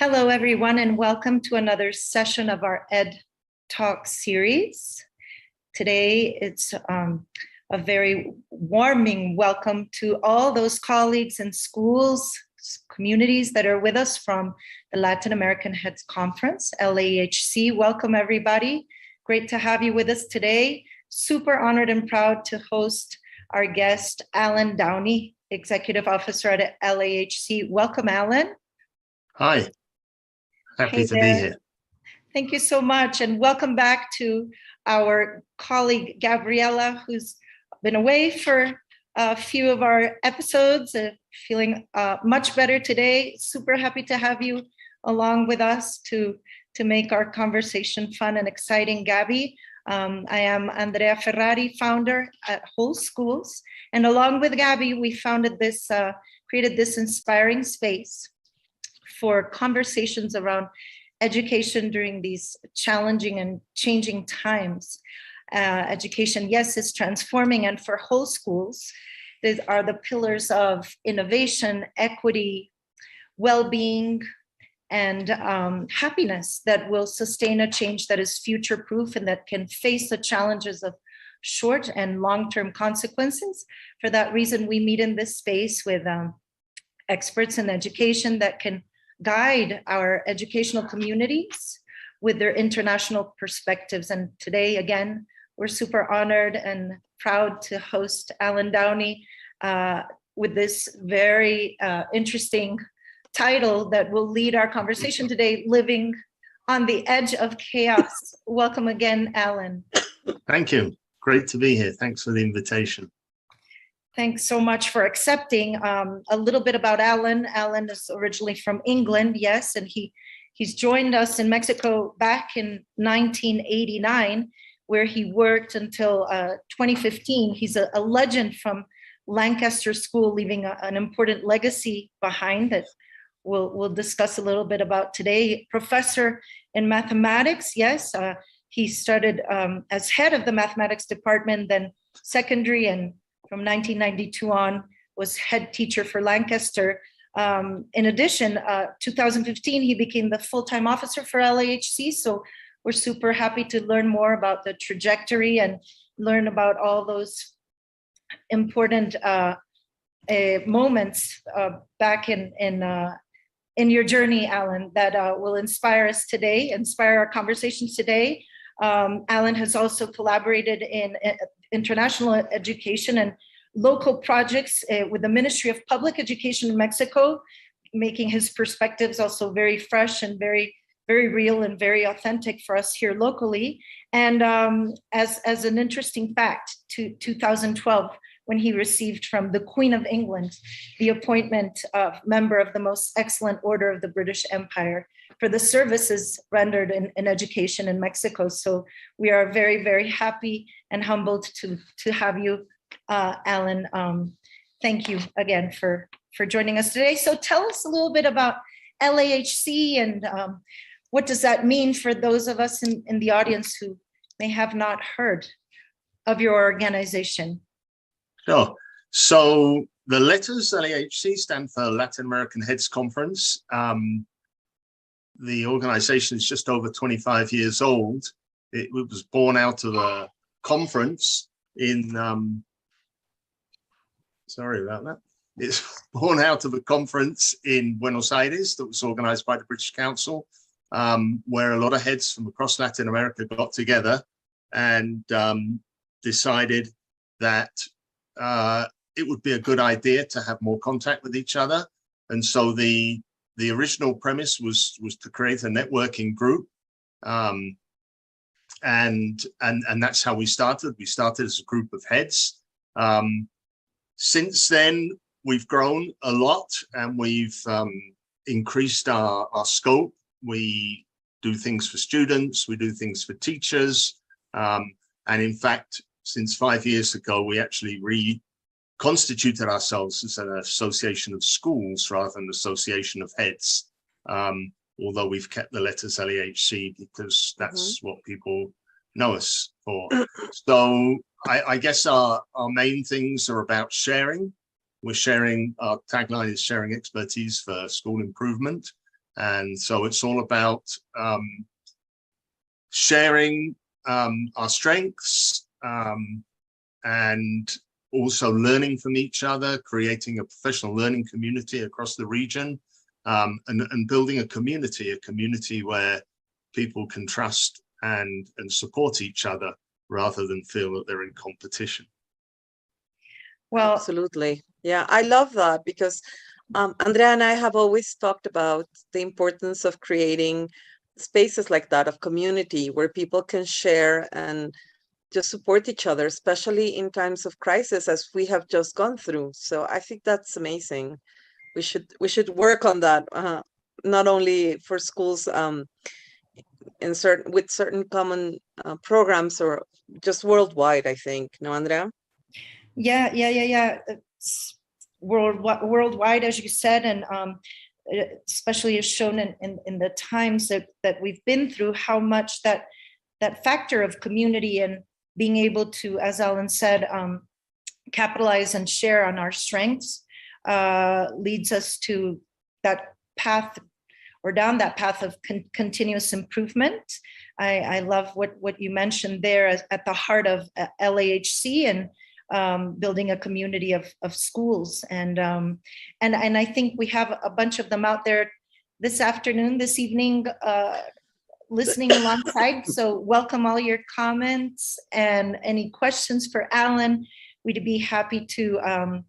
Hello, everyone, and welcome to another session of our Ed Talk series. Today, it's a very warming welcome to all those colleagues and schools, communities that are with us from the Latin American Heads Conference, LAHC. Welcome, everybody. Great to have you with us today. Super honored and proud to host our guest, Alan Downey, Executive Officer at LAHC. Welcome, Alan. Hi. Happy to be here. Thank you so much. And welcome back to our colleague, Gabriela, who's been away for a few of our episodes, feeling much better today. Super happy to have you along with us to make our conversation fun and exciting. Gabby, I am Andrea Ferrari, founder at Wholeschools. And along with Gabby, we created this inspiring space for conversations around education during these challenging and changing times. Education, yes, is transforming, and for Wholeschools, these are the pillars of innovation, equity, well-being, and happiness that will sustain a change that is future-proof and that can face the challenges of short and long-term consequences. For that reason, we meet in this space with experts in education that can guide our educational communities with their international perspectives. And today, again, we're super honored and proud to host Alan Downey with this very interesting title that will lead our conversation today, Living on the Edge of Chaos. Welcome again, Alan. Thank you. Great to be here. Thanks for the invitation. Thanks so much for accepting. A little bit about Alan. Alan is originally from England, yes, and he's joined us in Mexico back in 1989, where he worked until 2015. He's a legend from Lancaster School, leaving an important legacy behind that we'll discuss a little bit about today. Professor in mathematics, yes. He started as head of the mathematics department, then secondary, and from 1992 on, was head teacher for Lancaster. In addition, 2015, he became the full-time officer for LAHC. So we're super happy to learn more about the trajectory and learn about all those important moments back in your journey, Alan, that will inspire us today, inspire our conversations today. Alan has also collaborated in international education and local projects with the Ministry of Public Education in Mexico, making his perspectives also very fresh and very, very real and very authentic for us here locally. And as an interesting fact, 2012, when he received from the Queen of England the appointment of member of the Most Excellent Order of the British Empire for the services rendered in education in Mexico. So we are very, very happy and humbled to have you, Alan. Thank you again for joining us today. So tell us a little bit about LAHC and what does that mean for those of us in the audience who may have not heard of your organization? Sure. So the letters LAHC stand for Latin American Heads Conference. The organization is just over 25 years old. It was born out of a conference in, sorry about that. It's born out of a conference in Buenos Aires that was organized by the British Council, where a lot of heads from across Latin America got together and decided that it would be a good idea to have more contact with each other. And so the original premise was to create a networking group. And that's how we started. We started as a group of heads. Since then, we've grown a lot and we've increased our scope. We do things for students, we do things for teachers. And in fact, since 5 years ago, we actually reconstituted ourselves as an association of schools rather than an association of heads. Although we've kept the letters LAHC because that's what people know us for. So I guess our main things are about sharing. We're sharing, our tagline is sharing expertise for school improvement. And so it's all about sharing our strengths and also learning from each other, creating a professional learning community across the region, and building a community where people can trust and support each other rather than feel that they're in competition. Well, absolutely. Yeah, I love that because Andrea and I have always talked about the importance of creating spaces like that of community where people can share and just support each other, especially in times of crisis as we have just gone through. So I think that's amazing. We should work on that, not only for schools with certain common programs or just worldwide, I think. No, Andrea? Yeah. It's worldwide, as you said, and especially as shown in the times that we've been through, how much that factor of community and being able to, as Alan said, capitalize and share on our strengths leads us to that path, or down that path of continuous improvement. I love what you mentioned there at the heart of LAHC and building a community of schools. And I think we have a bunch of them out there this afternoon, this evening, listening alongside. So welcome all your comments and any questions for Alan. We'd be happy to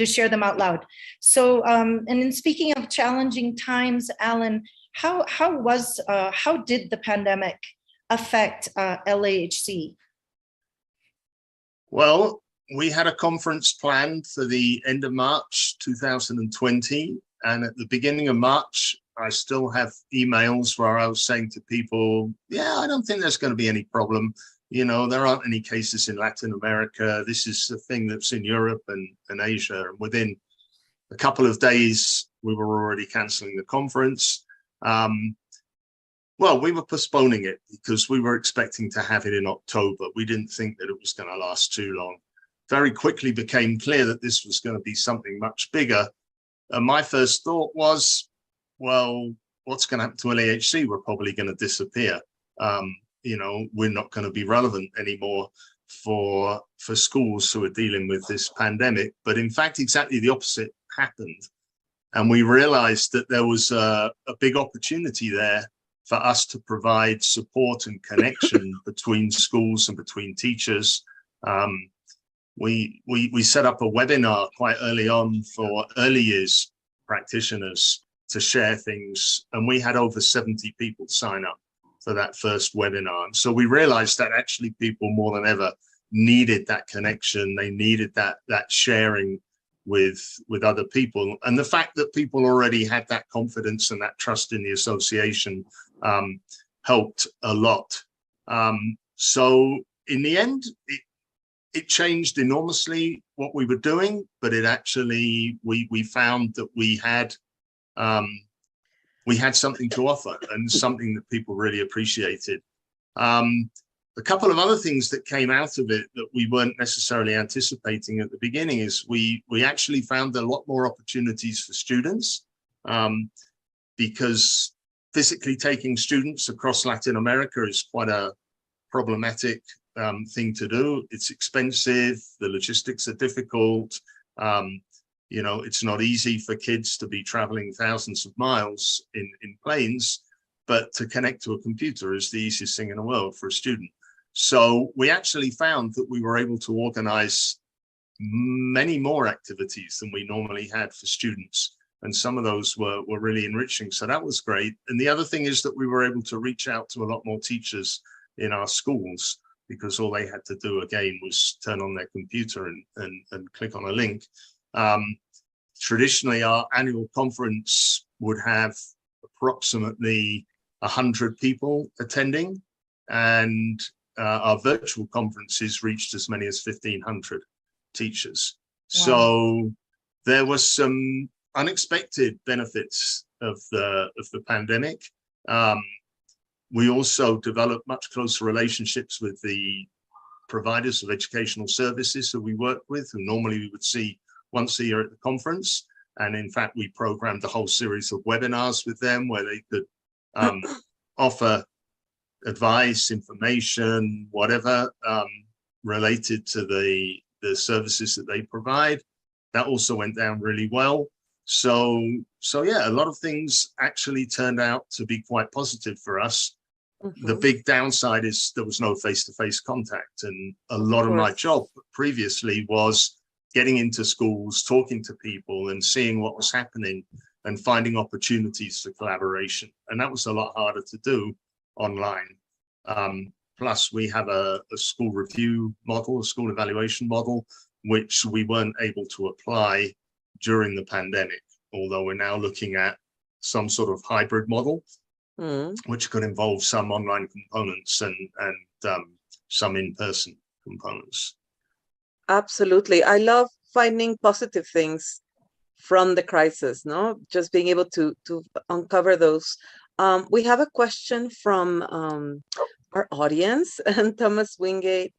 share them out loud. So, and in speaking of challenging times, Alan, how did the pandemic affect LAHC? Well, we had a conference planned for the end of March 2020, and at the beginning of March, I still have emails where I was saying to people, yeah, I don't think there's going to be any problem. You know, there aren't any cases in Latin America. This is a thing that's in Europe and Asia. And within a couple of days, we were already canceling the conference. Well, we were postponing it because we were expecting to have it in October. We didn't think that it was going to last too long. Very quickly became clear that this was going to be something much bigger. And my first thought was, well, what's going to happen to LAHC? We're probably going to disappear. You know, we're not going to be relevant anymore for schools who are dealing with this pandemic. But in fact, exactly the opposite happened. And we realized that there was a big opportunity there for us to provide support and connection between schools and between teachers. We set up a webinar quite early on for early years practitioners to share things, and we had over 70 people sign up for that first webinar. And so we realized that actually people more than ever needed that connection. They needed that sharing with other people. And the fact that people already had that confidence and that trust in the association helped a lot. So in the end, it changed enormously what we were doing, but it actually, we found that we had something to offer and something that people really appreciated. A couple of other things that came out of it that we weren't necessarily anticipating at the beginning is we actually found a lot more opportunities for students, because physically taking students across Latin America is quite a problematic thing to do. It's expensive, the logistics are difficult. You know, it's not easy for kids to be traveling thousands of miles in planes, but to connect to a computer is the easiest thing in the world for a student. So we actually found that we were able to organize many more activities than we normally had for students. And some of those were really enriching. So that was great. And the other thing is that we were able to reach out to a lot more teachers in our schools, because all they had to do again was turn on their computer and click on a link. Traditionally, our annual conference would have approximately 100 people attending, and our virtual conferences reached as many as 1,500 teachers. Wow. So there was some unexpected benefits of the pandemic. We also developed much closer relationships with the providers of educational services who we work with, who normally we would see once a year at the conference. And in fact, we programmed a whole series of webinars with them where they could offer advice, information, whatever, related to the services that they provide. That also went down really well. So yeah, a lot of things actually turned out to be quite positive for us. The big downside is there was no face-to-face contact, and a lot of my job previously was getting into schools, talking to people and seeing what was happening and finding opportunities for collaboration. And that was a lot harder to do online. Plus we have a school review model, a school evaluation model, which we weren't able to apply during the pandemic, although we're now looking at some sort of hybrid model, which could involve some online components and some in-person components. Absolutely. I love finding positive things from the crisis, no? Just being able to uncover those. We have a question from our audience, and Thomas Wingate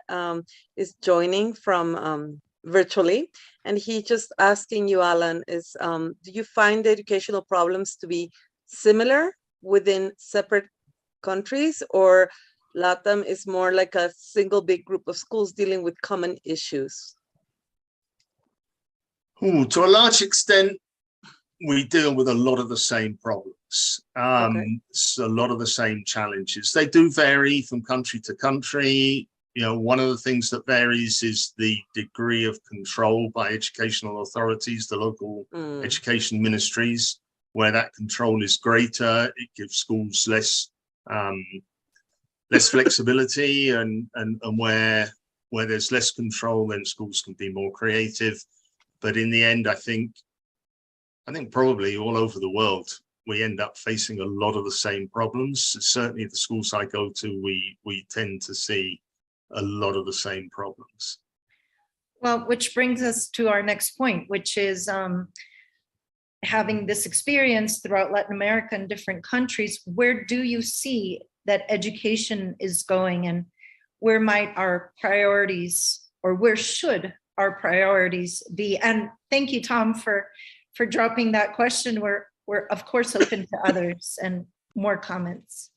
is joining from virtually, and he just asking you, Alan, is do you find the educational problems to be similar within separate countries, or LATAM is more like a single big group of schools dealing with common issues? To a large extent, we deal with a lot of the same problems. So a lot of the same challenges. They do vary from country to country. You know, one of the things that varies is the degree of control by educational authorities, the local education ministries, where that control is greater. It gives schools less flexibility, and where there's less control, then schools can be more creative. But in the end, I think probably all over the world, we end up facing a lot of the same problems. Certainly the schools I go to, we tend to see a lot of the same problems. Well, which brings us to our next point, which is having this experience throughout Latin America and different countries, where do you see that education is going, and where might our priorities, or where should our priorities be? And thank you, Tom, for dropping that question. We're of course open to others and more comments.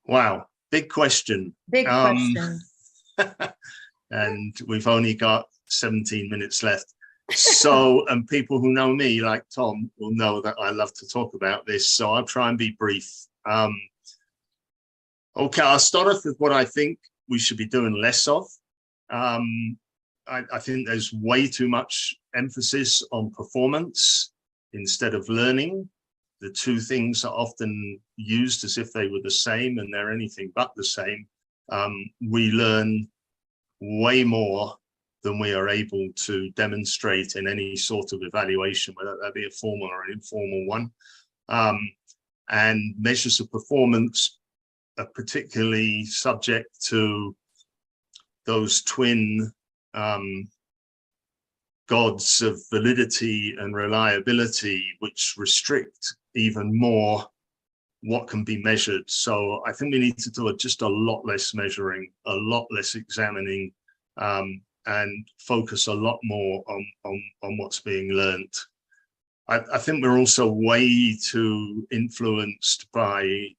Wow, big question. Big question. And we've only got 17 minutes left. So, and people who know me, like Tom, will know that I love to talk about this. So I'll try and be brief. Okay, I'll start off with what I think we should be doing less of. I think there's way too much emphasis on performance instead of learning. The two things are often used as if they were the same, and they're anything but the same. We learn way more than we are able to demonstrate in any sort of evaluation, whether that be a formal or an informal one. And measures of performance are particularly subject to those twin gods of validity and reliability, which restrict even more what can be measured. So I think we need to do just a lot less measuring, a lot less examining, and focus a lot more on what's being learned. I think we're also way too influenced by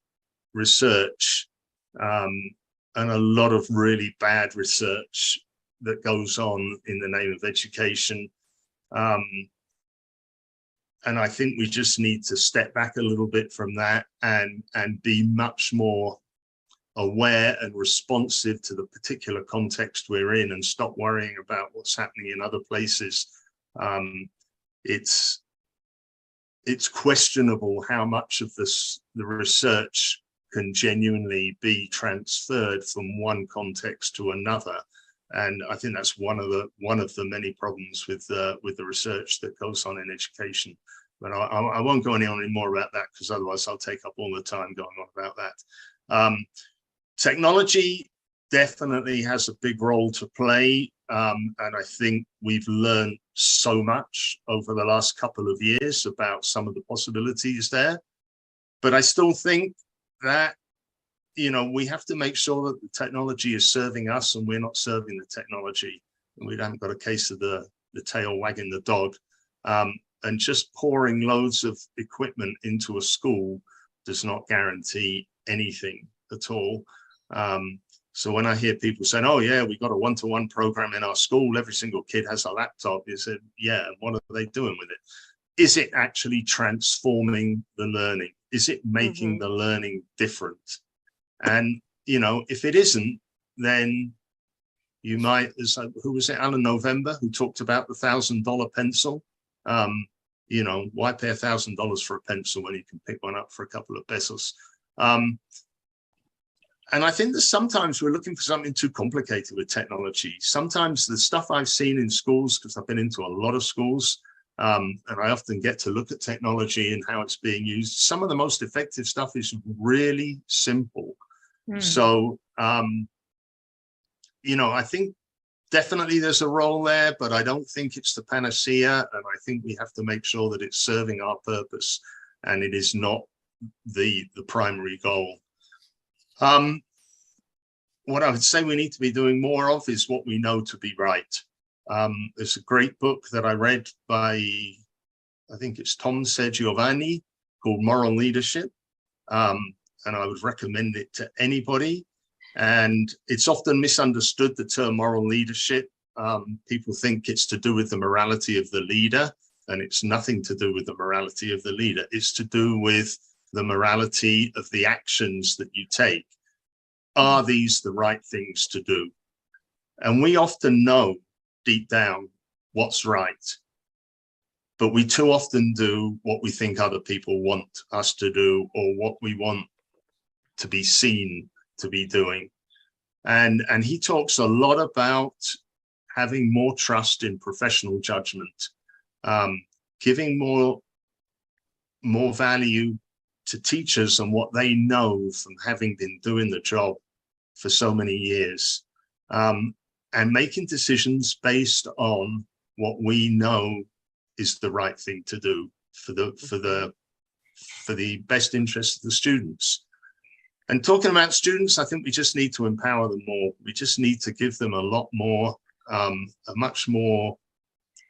research, and a lot of really bad research that goes on in the name of education. And I think we just need to step back a little bit from that and be much more aware and responsive to the particular context we're in, and stop worrying about what's happening in other places. It's questionable how much of the research can genuinely be transferred from one context to another. And I think that's one of the many problems with the research that goes on in education. But I won't go any more about that, because otherwise I'll take up all the time going on about that. Technology definitely has a big role to play, and I think we've learned so much over the last couple of years about some of the possibilities there. But I still think that, you know, we have to make sure that the technology is serving us and we're not serving the technology, and we haven't got a case of the tail wagging the dog. And just pouring loads of equipment into a school does not guarantee anything at all. So when I hear people saying, oh yeah, we got a one-to-one program in our school, every single kid has a laptop, you said, yeah, what are they doing with it? Is it actually transforming the learning? Is it making the learning different? And, you know, if it isn't, then you might, who was it, Alan November, who talked about the $1,000 pencil? You know, why pay $1,000 for a pencil when you can pick one up for a couple of pesos? And I think that sometimes we're looking for something too complicated with technology. Sometimes the stuff I've seen in schools, because I've been into a lot of schools, and I often get to look at technology and how it's being used. Some of the most effective stuff is really simple. So, you know, I think definitely there's a role there, but I don't think it's the panacea. And I think we have to make sure that it's serving our purpose and it is not the primary goal. What I would say we need to be doing more of is what we know to be right. There's a great book that I read by, I think it's Tom Sergiovanni, called Moral Leadership. And I would recommend it to anybody. And it's often misunderstood, the term moral leadership. People think it's to do with the morality of the leader, and it's nothing to do with the morality of the leader. It's to do with the morality of the actions that you take. Are these the right things to do? And we often know deep down what's right, but we too often do what we think other people want us to do, or what we want to be seen to be doing. And he talks a lot about having more trust in professional judgment, giving more value to teachers and what they know from having been doing the job for so many years, and making decisions based on what we know is the right thing to do for the best interest of the students. And talking about students, I think we just need to empower them more. We just need to give them a lot more, a much more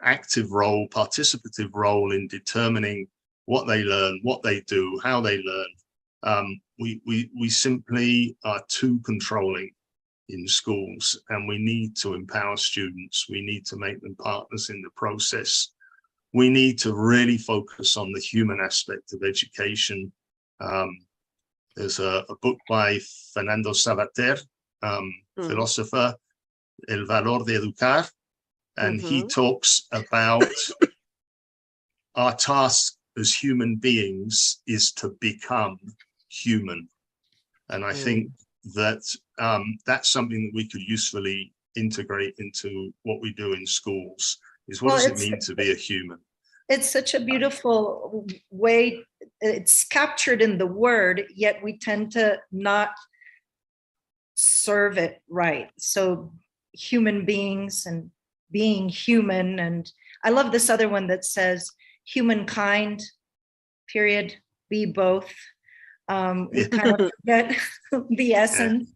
active role, participative role in determining what they learn, what they do, how they learn. We simply are too controlling in schools, and we need to empower students. We need to make them partners in the process. We need to really focus on the human aspect of education. There's a book by Fernando Sabater, philosopher, El Valor de Educar, and he talks about our task as human beings is to become human. And I think that that's something that we could usefully integrate into what we do in schools, is what does it mean to be a human? It's such a beautiful way. It's captured in the word, yet we tend to not serve it right. So human beings and being human. And I love this other one that says humankind, period, be both. We kind of forget the essence.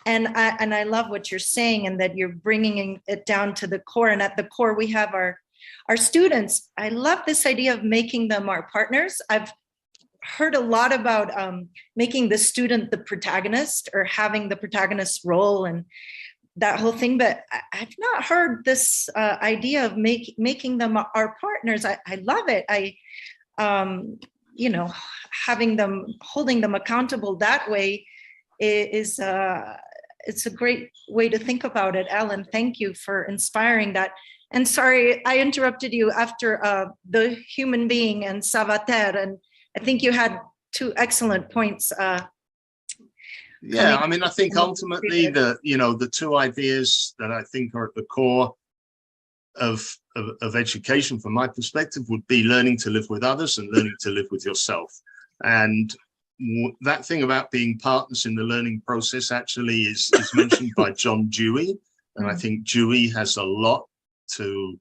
And I love what you're saying, and that you're bringing it down to the core. And at the core, we have our students. I love this idea of making them our partners. I've heard a lot about making the student the protagonist, or having the protagonist role and that whole thing. But I've not heard this idea of making them our partners. I love it. You know, having them, holding them accountable that way is it's a great way to think about it. Alan, thank you for inspiring that. And sorry, I interrupted you after the human being and Sabater, and I think you had two excellent points. Yeah, I mean, I think ultimately the two ideas that I think are at the core of education, from my perspective, would be learning to live with others and learning to live with yourself. And that thing about being partners in the learning process actually is mentioned by John Dewey. And I think Dewey has a lot to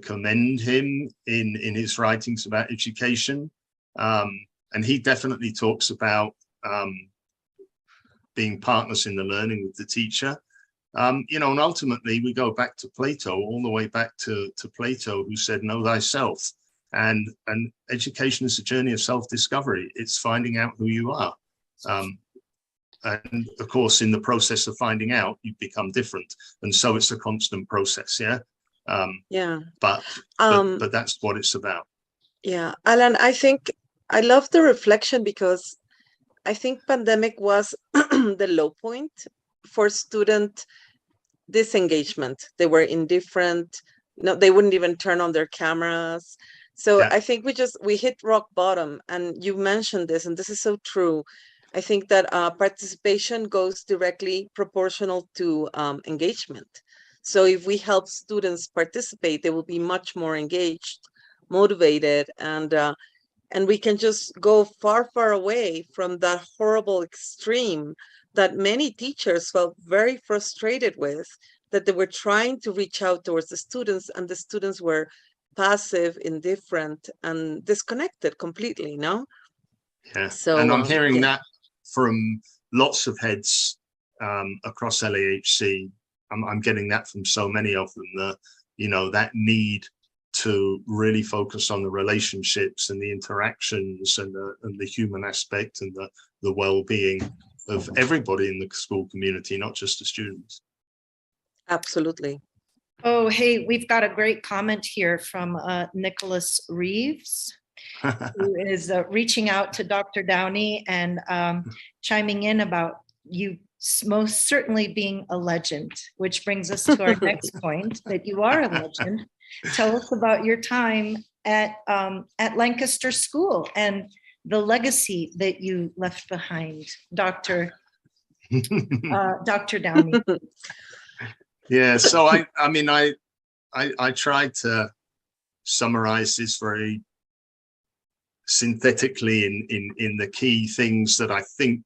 commend him in his writings about education. And he definitely talks about being partners in the learning with the teacher. And ultimately we go back to Plato, all the way back to Plato, who said, know thyself. And education is a journey of self-discovery. It's finding out who you are. And of course, in the process of finding out, you become different. And so it's a constant process. Yeah. But that's what it's about. Yeah, Alan, I think I love the reflection because I think pandemic was the low point for student disengagement. They were indifferent. No, they wouldn't even turn on their cameras. So I think we hit rock bottom. And you mentioned this, and this is so true. I think that participation goes directly proportional to engagement. So if we help students participate, they will be much more engaged, motivated, and we can just go far, far away from that horrible extreme that many teachers felt very frustrated with, that they were trying to reach out towards the students and the students were passive, indifferent, and disconnected completely, no? Yeah, so, and I'm hearing that from lots of heads across LAHC. I'm getting that from so many of them, that need to really focus on the relationships and the interactions and the human aspect and the well-being of everybody in the school community, not just the students. Absolutely. Oh, hey, we've got a great comment here from Nicholas Reeves, who is reaching out to Dr. Downey and chiming in about you most certainly being a legend, which brings us to our next point, that you are a legend. Tell us about your time at Lancaster School and the legacy that you left behind, Dr. Downey. Yeah, so I tried to summarize this very synthetically in the key things that I think,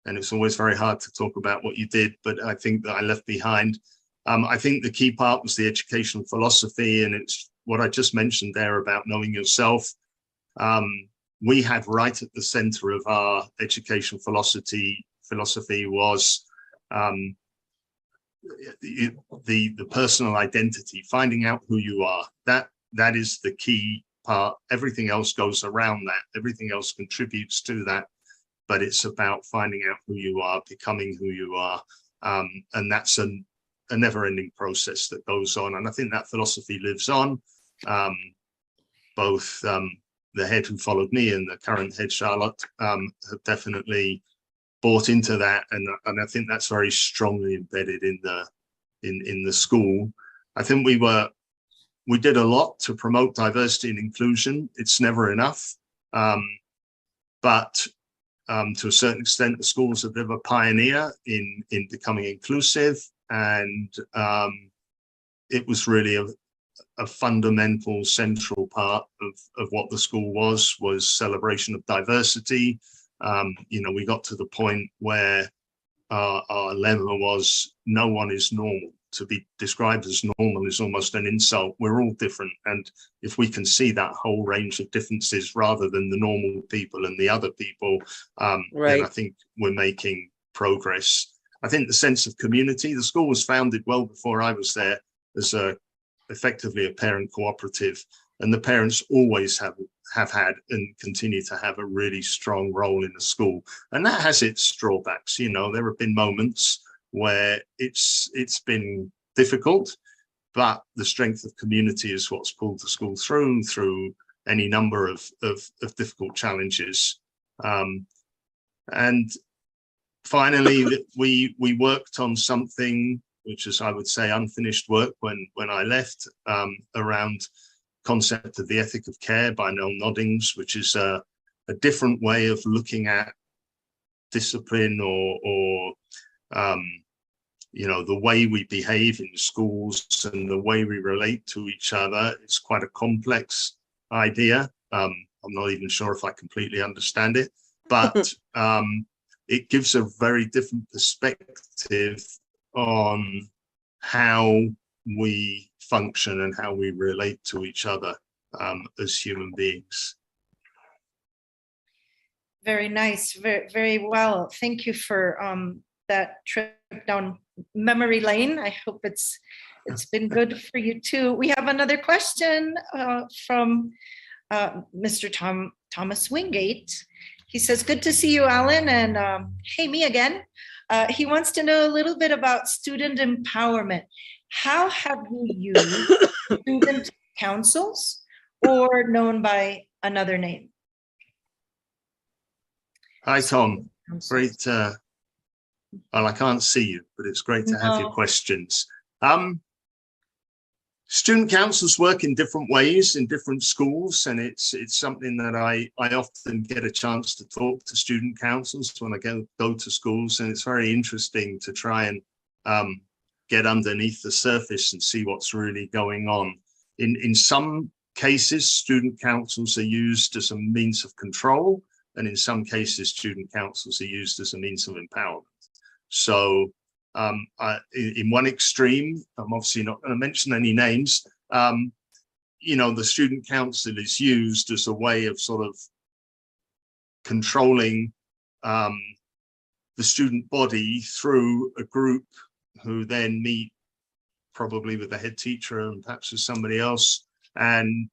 and it's always very hard to talk about what you did, but I think that I left behind. I think the key part was the educational philosophy, and it's what I just mentioned there about knowing yourself. We had right at the center of our educational philosophy was the personal identity, finding out who you are. That is the key part. Everything else goes around that. Everything else contributes to that, but it's about finding out who you are, becoming who you are, and that's a never-ending process that goes on. And I think that philosophy lives on. Both the head who followed me and the current head, Charlotte, have definitely bought into that, and I think that's very strongly embedded in the school. I think we did a lot to promote diversity and inclusion. It's never enough, but to a certain extent, the school was a bit of a pioneer in becoming inclusive, and it was really a fundamental, central part of what the school was celebration of diversity. We got to the point where our lemma was, no one is normal. To be described as normal is almost an insult. We're all different. And if we can see that whole range of differences rather than the normal people and the other people, then I think we're making progress. I think the sense of community, the school was founded well before I was there as effectively a parent cooperative. And the parents always have had and continue to have a really strong role in the school. And that has its drawbacks. There have been moments where it's been difficult, but the strength of community is what's pulled the school through any number of difficult challenges. And finally, we worked on something which is, I would say, unfinished work when I left, around concept of the ethic of care by Noel Noddings, which is a different way of looking at discipline or the way we behave in schools and the way we relate to each other. It's quite a complex idea. I'm not even sure if I completely understand it, but it gives a very different perspective on how we function and how we relate to each other as human beings. Very nice, very, very well. Thank you for that trip down memory lane. I hope it's been good for you too. We have another question from Mr. Thomas Wingate. He says, good to see you, Alan. And hey, me again. He wants to know a little bit about student empowerment. How have you used student councils, or known by another name? Hi, Tom. Great. Well, I can't see you, but it's great to have your questions. Student councils work in different ways in different schools, and it's something that I often get a chance to talk to student councils when I go to schools, and it's very interesting to try and get underneath the surface and see what's really going on. In some cases, student councils are used as a means of control, and in some cases, student councils are used as a means of empowerment. So in one extreme, I'm obviously not going to mention any names, you know, the student council is used as a way of sort of controlling the student body through a group who then meet probably with the head teacher and perhaps with somebody else, and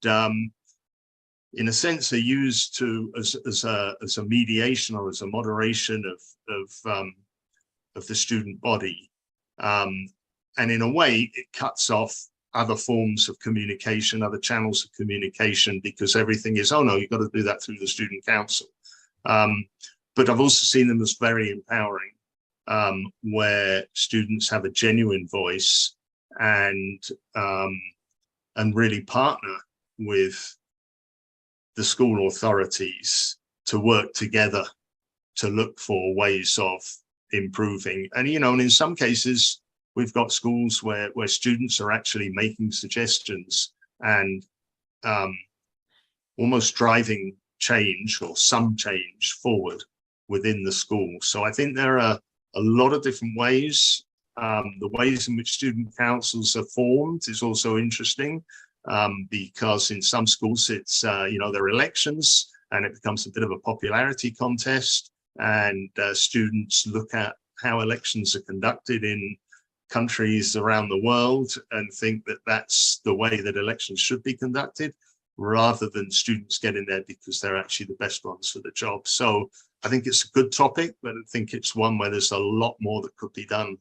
in a sense are used to as a mediation or as a moderation of the student body, and in a way it cuts off other forms of communication, other channels of communication, because everything is, oh no, you've got to do that through the student council. But I've also seen them as very empowering, where students have a genuine voice and really partner with the school authorities to work together to look for ways of improving. And, you know, and in some cases, we've got schools where students are actually making suggestions and almost driving change or some change forward within the school. So I think there are a lot of different ways. The ways in which student councils are formed is also interesting, because in some schools it's, you know, there are elections and it becomes a bit of a popularity contest, and students look at how elections are conducted in countries around the world and think that that's the way that elections should be conducted, rather than students getting there because they're actually the best ones for the job. So I think it's a good topic, but I think it's one where there's a lot more that could be done.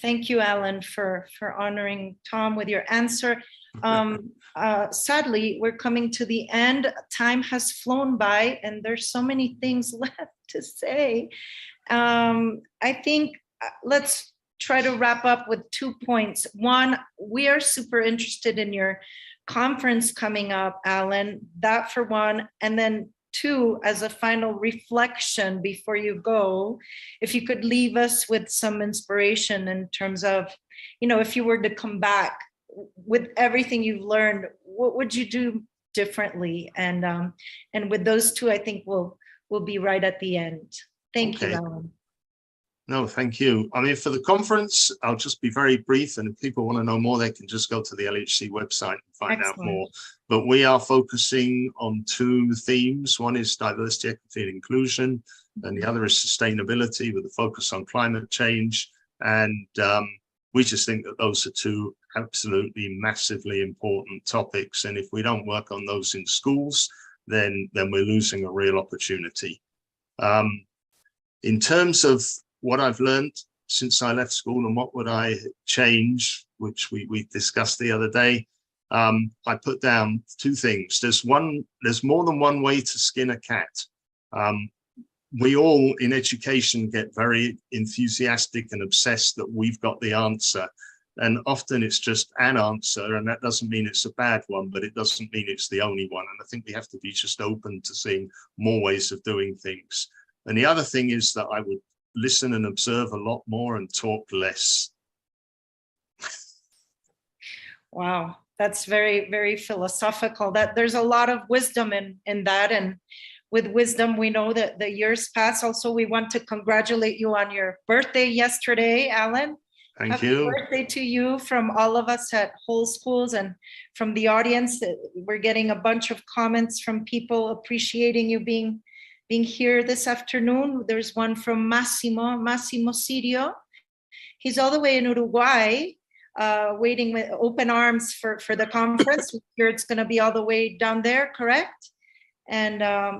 Thank you, Alan, for honoring Tom with your answer. Sadly, we're coming to the end. Time has flown by and there's so many things left to say. I think let's try to wrap up with 2 points. One, we are super interested in your conference coming up, Alan, that for one. And then two, as a final reflection before you go, if you could leave us with some inspiration in terms of, you know, if you were to come back with everything you've learned, what would you do differently? And with those two, I think we'll be right at the end. Thank you, Alan. No, thank you. I mean, for the conference, I'll just be very brief, and if people want to know more, they can just go to the LHC website and find out more. But we are focusing on two themes. One is diversity, equity, and inclusion, and the other is sustainability with a focus on climate change. And we just think that those are two absolutely massively important topics. And if we don't work on those in schools, then we're losing a real opportunity. In terms of what I've learned since I left school and what would I change, which we discussed the other day, I put down two things. There's more than one way to skin a cat. We all in education get very enthusiastic and obsessed that we've got the answer. And often it's just an answer, and that doesn't mean it's a bad one, but it doesn't mean it's the only one. And I think we have to be just open to seeing more ways of doing things. And the other thing is that I would listen and observe a lot more and talk less. Wow, that's very, very philosophical. That there's a lot of wisdom in that. And with wisdom, we know that the years pass. Also, we want to congratulate you on your birthday yesterday, Alan. Thank you. Happy birthday to you from all of us at Wholeschools and from the audience. We're getting a bunch of comments from people appreciating you being here this afternoon. There's one from Massimo Sirio. He's all the way in Uruguay, waiting with open arms for the conference. We hear it's going to be all the way down there, correct? And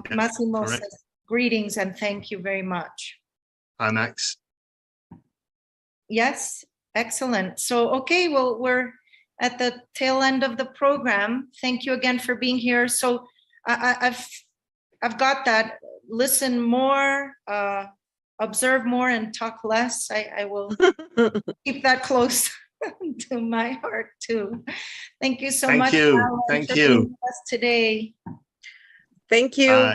Massimo correct. says greetings and thank you very much. Hi, Max. Yes, excellent. So, okay, well, we're at the tail end of the program. Thank you again for being here. So I've got that. Listen more, observe more, and talk less. I will keep that close to my heart too. Thank you so much. Thank you. Alan, Thank for you. being with us today. Thank you.